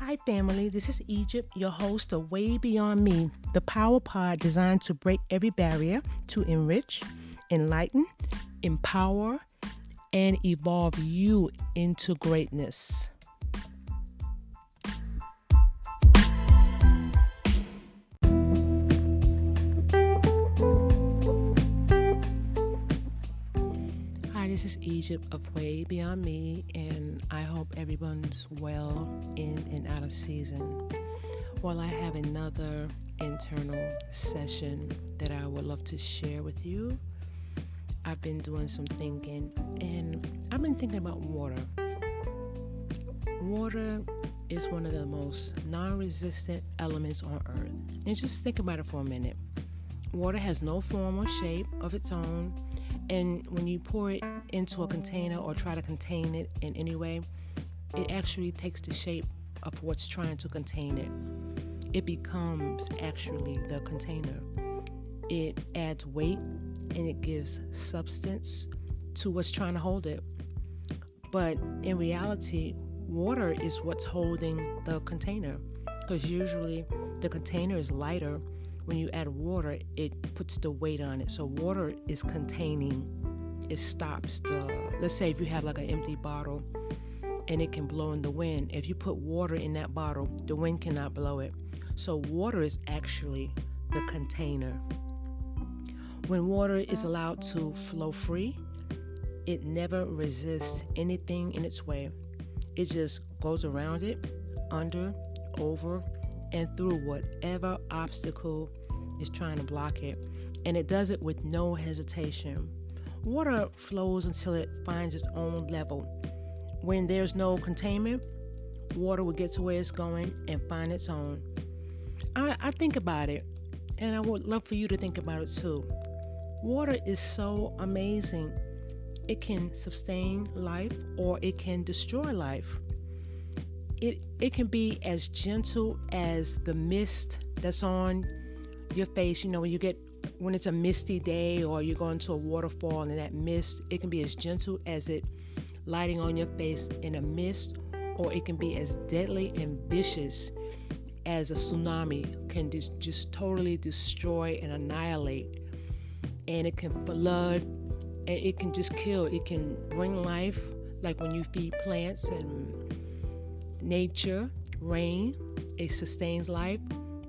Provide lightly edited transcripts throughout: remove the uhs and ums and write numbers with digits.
Hi, family. This is Egypt, your host of Way Beyond Me, the power pod designed to break every barrier to enrich, enlighten, empower, and evolve you into greatness. Hi, this is Egypt of Way Beyond Me, and I hope everyone's well in and out of season. Well, I have another internal session that I would love to share with you. I've been doing some thinking, and I've been thinking about water. Water is one of the most non-resistant elements on earth. And just think about it for a minute. Water has no form or shape of its own, and when you pour it into a container or try to contain it in any way, it actually takes the shape of what's trying to contain it. It becomes actually the container. It adds weight and it gives substance to what's trying to hold it. But in reality, water is what's holding the container, because usually the container is lighter. When you add water, it puts the weight on it. So water is containing. It stops let's say if you have like an empty bottle and it can blow in the wind. If you put water in that bottle, the wind cannot blow it. So water is actually the container. When water is allowed to flow free, it never resists anything in its way. It just goes around it, under, over, and through whatever obstacle is trying to block it. And it does it with no hesitation. Water flows until it finds its own level. When there's no containment, water will get to where it's going and find its own. I think about it, and I would love for you to think about it too. Water is so amazing. It can sustain life or it can destroy life. It can be as gentle as the mist that's on your face. You know, when it's a misty day or you're going to a waterfall and that mist, it can be as gentle as it lighting on your face in a mist, or it can be as deadly and vicious as a tsunami can just totally destroy and annihilate. And it can flood, and it can just kill. It can bring life, like when you feed plants and nature, rain, it sustains life,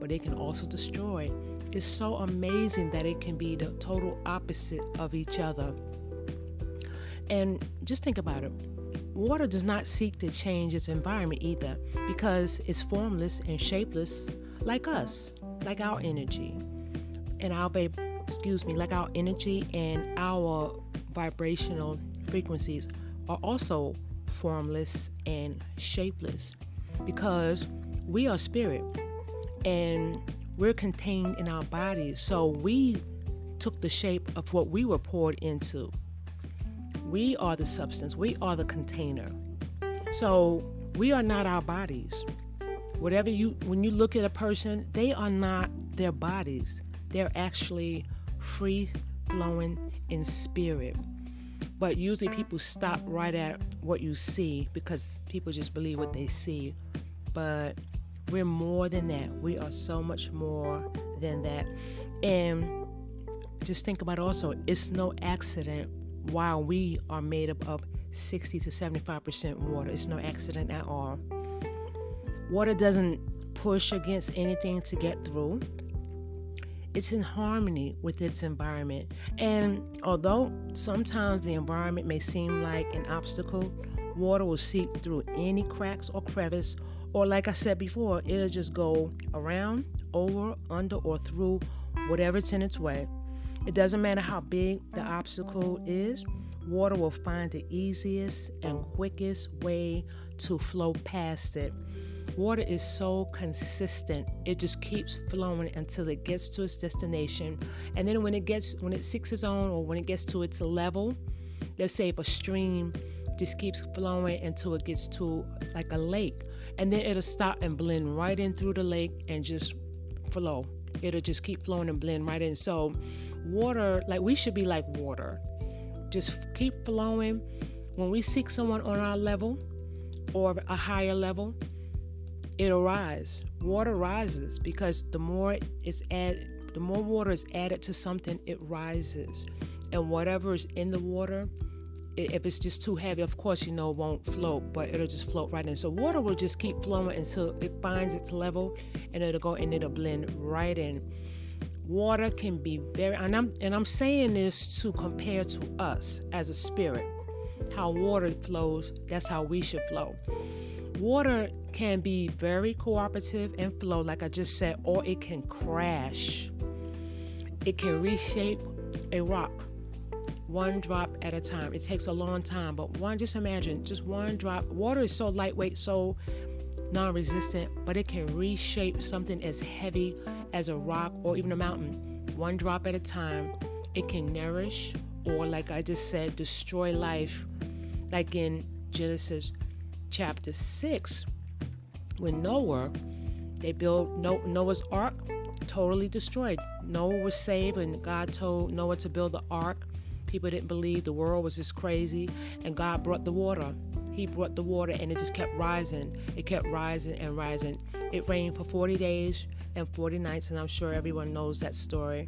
but it can also destroy. It's so amazing that it can be the total opposite of each other. And just think about it. Water does not seek to change its environment either, because it's formless and shapeless like us, like our energy. And like our energy and our vibrational frequencies are also formless and shapeless, because we are spirit and we're contained in our bodies. So we took the shape of what we were poured into. We are the substance. We are the container. So we are not our bodies. When you look at a person, they are not their bodies. They're actually free flowing in spirit. But usually people stop right at what you see, because people just believe what they see. But we're more than that. We are so much more than that. And just think about also, it's no accident why we are made up of 60 to 75% water. It's no accident at all. Water doesn't push against anything to get through. It's in harmony with its environment. And although sometimes the environment may seem like an obstacle, water will seep through any cracks or crevice, or like I said before, it'll just go around, over, under, or through whatever's in its way. It doesn't matter how big the obstacle is, water will find the easiest and quickest way to flow past it. Water is so consistent. It just keeps flowing until it gets to its destination. And then when it seeks its own, or when it gets to its level, let's say if a stream just keeps flowing until it gets to like a lake, and then it'll stop and blend right in through the lake and just flow. It'll just keep flowing and blend right in. So water, like we should be like water. Just keep flowing. When we seek someone on our level or a higher level, it'll rise. Water rises because the more water is added to something, it rises. And whatever is in the water, if it's just too heavy, of course, it won't float, but it'll just float right in. So water will just keep flowing until it finds its level, and it'll blend right in. Water can be and I'm saying this to compare to us as a spirit. How water flows, that's how we should flow. Water can be very cooperative and flow, like I just said, or it can crash. It can reshape a rock, one drop at a time. It takes a long time, but just imagine, just one drop. Water is so lightweight, so non-resistant, but it can reshape something as heavy as a rock or even a mountain. One drop at a time. It can nourish, or like I just said, destroy life. Like in Genesis chapter 6, when they built Noah's ark, totally destroyed. Noah was saved, and God told Noah to build the ark. People didn't believe, the world was just crazy, and God brought the water. He brought the water, and it just kept rising. It kept rising and rising. It rained for 40 days and 40 nights, and I'm sure everyone knows that story.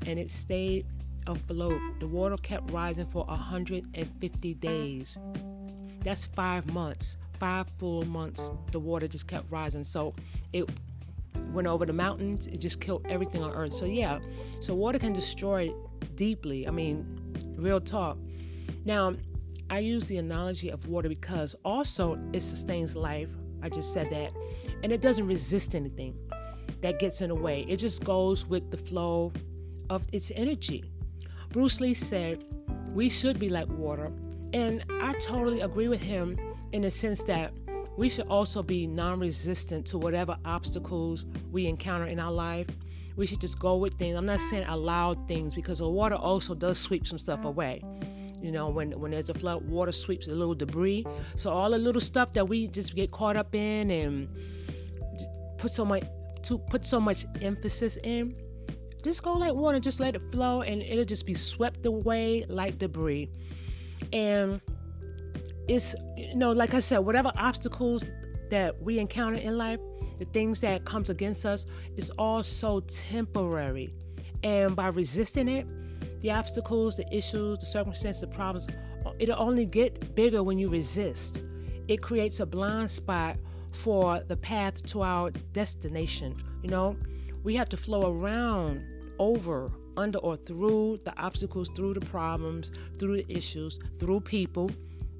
And it stayed afloat. The water kept rising for 150 days. That's 5 months. 5 full months, the water just kept rising. So it went over the mountains. It just killed everything on earth. So water can destroy deeply. I mean, real talk. Now, I use the analogy of water because also it sustains life. I just said that. And it doesn't resist anything that gets in the way. It just goes with the flow of its energy. Bruce Lee said, we should be like water. And I totally agree with him in the sense that we should also be non-resistant to whatever obstacles we encounter in our life. We should just go with things. I'm not saying allow things, because the water also does sweep some stuff away. When there's a flood, water sweeps a little debris. So all the little stuff that we just get caught up in and put so much emphasis in, just go like water, just let it flow, and it'll just be swept away like debris. And it's, like I said, whatever obstacles that we encounter in life, the things that comes against us, is all so temporary. And by resisting it, the obstacles, the issues, the circumstances, the problems, it'll only get bigger when you resist. It creates a blind spot for the path to our destination. We have to flow around, over, under, or through the obstacles, through the problems, through the issues, through people,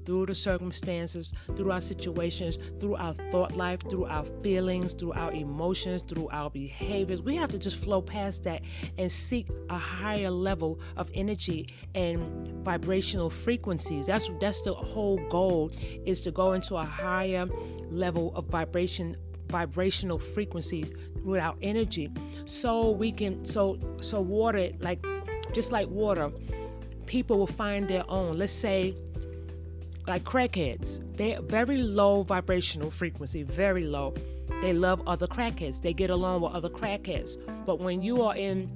through the circumstances, through our situations, through our thought life, through our feelings, through our emotions, through our behaviors. We have to just flow past that and seek a higher level of energy and vibrational frequencies. That's the whole goal, is to go into a higher level of vibrational frequency with our energy. So we can, so water, just like water, people will find their own. Let's say, like crackheads, they're very low vibrational frequency, very low. They love other crackheads. They get along with other crackheads. But when you are in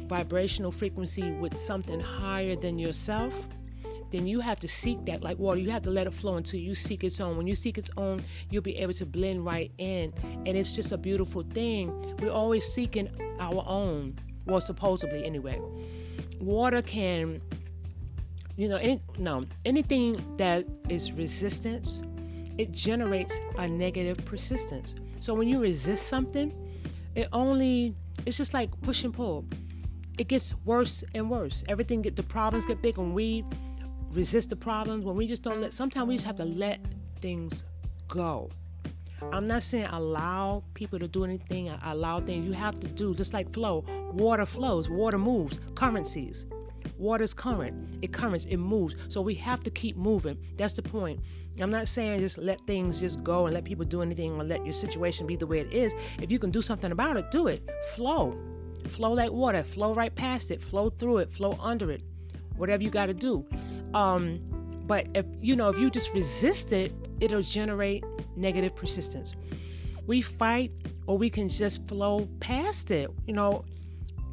vibrational frequency with something higher than yourself, then you have to seek that like water. You have to let it flow until you seek its own. When you seek its own, you'll be able to blend right in. And it's just a beautiful thing. We're always seeking our own. Well, supposedly anyway. Water can, anything that is resistance, it generates a negative persistence. So when you resist something, it's just like push and pull. It gets worse and worse. The problems get big when we resist the problems, when we just don't sometimes we just have to let things go. I'm not saying allow people to do anything, allow things. You have to do, just like flow. Water flows, water moves, currencies. Water's current. It currents, it moves. So we have to keep moving. That's the point. I'm not saying just let things just go and let people do anything or let your situation be the way it is. If you can do something about it, do it. Flow. Flow like water. Flow right past it. Flow through it. Flow under it. Whatever you got to do. But if you just resist it, it'll generate negative persistence. We fight, or we can just flow past it.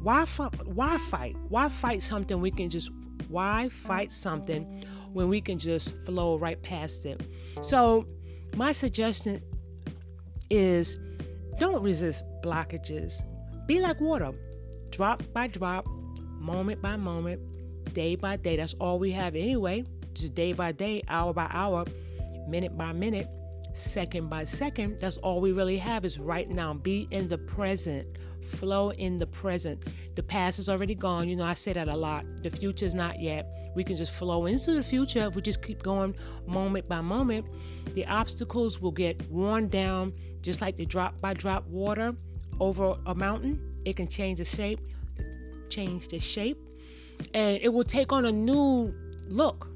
Why fight? Why fight something why fight something when we can just flow right past it? So my suggestion is don't resist blockages. Be like water, drop by drop, moment by moment, day by day. That's all we have anyway. Just day by day, hour by hour, minute by minute, second by second. That's all we really have is right now. Be in the present. Flow in the present. The past is already gone. You know, I say that a lot. The future is not yet. We can just flow into the future if we just keep going moment by moment. The obstacles will get worn down, just like the drop by drop water over a mountain. It can change the shape, and it will take on a new look.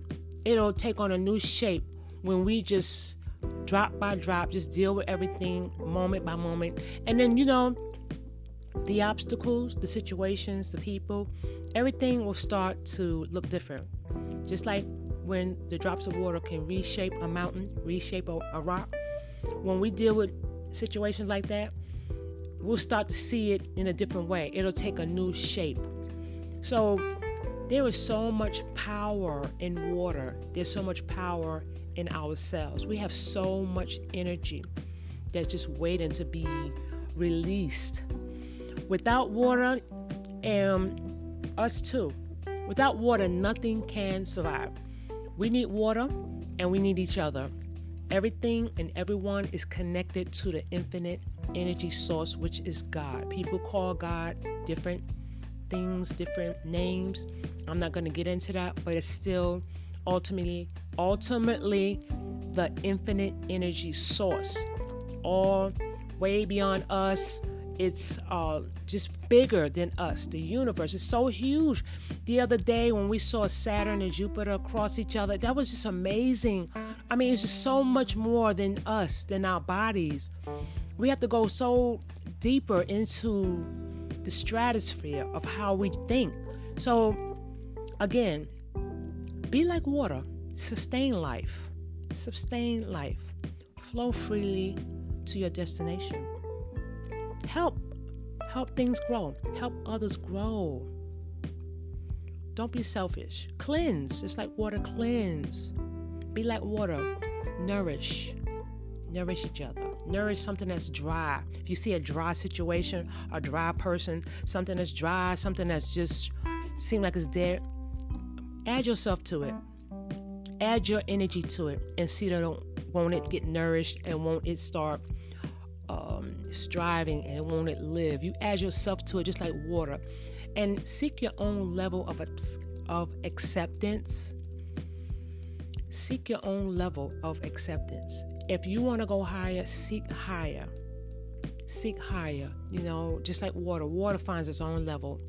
It'll take on a new shape when we just drop by drop, just deal with everything moment by moment. And then, you know, the obstacles, the situations, the people, everything will start to look different. Just like when the drops of water can reshape a mountain, reshape a rock. When we deal with situations like that, we'll start to see it in a different way. It'll take a new shape. So there is so much power in water. There's so much power in ourselves. We have so much energy that's just waiting to be released. Without water, and us too, without water, nothing can survive. We need water and we need each other. Everything and everyone is connected to the infinite energy source, which is God. People call God different things, different names. I'm not going to get into that, but it's still ultimately the infinite energy source. All way beyond us. It's just bigger than us. The universe is so huge. The other day when we saw Saturn and Jupiter cross each other, that was just amazing. I mean, it's just so much more than us, than our bodies. We have to go so deeper into the stratosphere of how we think. So, again, be like water. Sustain life. Sustain life. Flow freely to your destination. Help things grow. Help others grow. Don't be selfish. Cleanse. It's like water. Cleanse. Be like water. Nourish each other. Nourish something that's dry. If you see a dry situation, a dry person, something that's dry, something that's just seem like it's dead, add yourself to it. Add your energy to it and see that won't it get nourished and won't it start striving and won't it live. You add yourself to it just like water, and seek your own level of acceptance. Seek your own level of acceptance. If you want to go higher, seek higher. Seek higher. You know, just like water. Water finds its own level.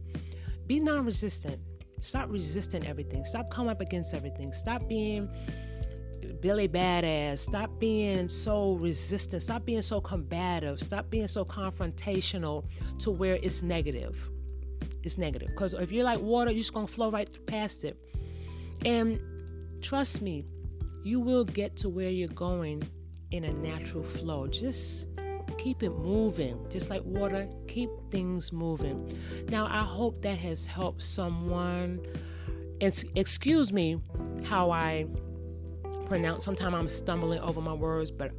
Be non-resistant. Stop resisting everything. Stop coming up against everything. Stop being Billy Badass. Stop being so resistant. Stop being so combative. Stop being so confrontational to where it's negative. It's negative. Because if you're like water, you're just going to flow right past it. And trust me, you will get to where you're going in a natural flow. Just keep it moving. Just like water, keep things moving. Now, I hope that has helped someone. Excuse me how I pronounce. Sometimes I'm stumbling over my words, but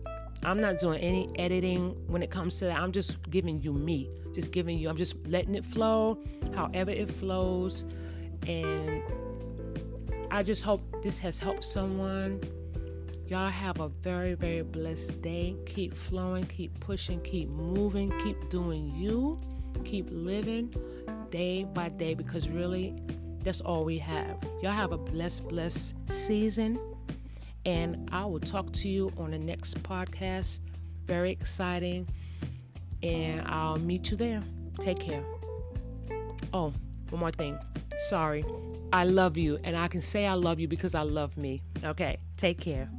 I'm not doing any editing when it comes to that. I'm just giving you me. I'm just letting it flow however it flows. And I just hope this has helped someone. Y'all have a very, very blessed day. Keep flowing, keep pushing, keep moving, keep doing you, keep living day by day, because really, that's all we have. Y'all have a blessed season. And I will talk to you on the next podcast. Very exciting. And I'll meet you there. Take care. Oh, one more thing. Sorry. I love you. And I can say I love you because I love me. Okay. Take care.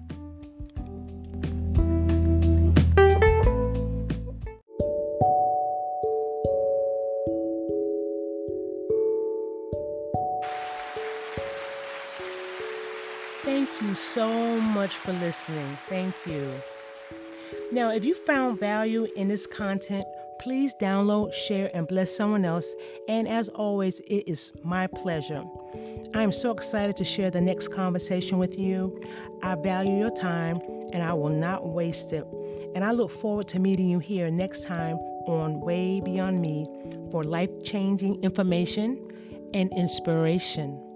Thank you so much for listening. Thank you. Now, if you found value in this content, please download, share, and bless someone else. And as always, it is my pleasure. I am so excited to share the next conversation with you. I value your time, and I will not waste it. And I look forward to meeting you here next time on Way Beyond Me for life-changing information and inspiration.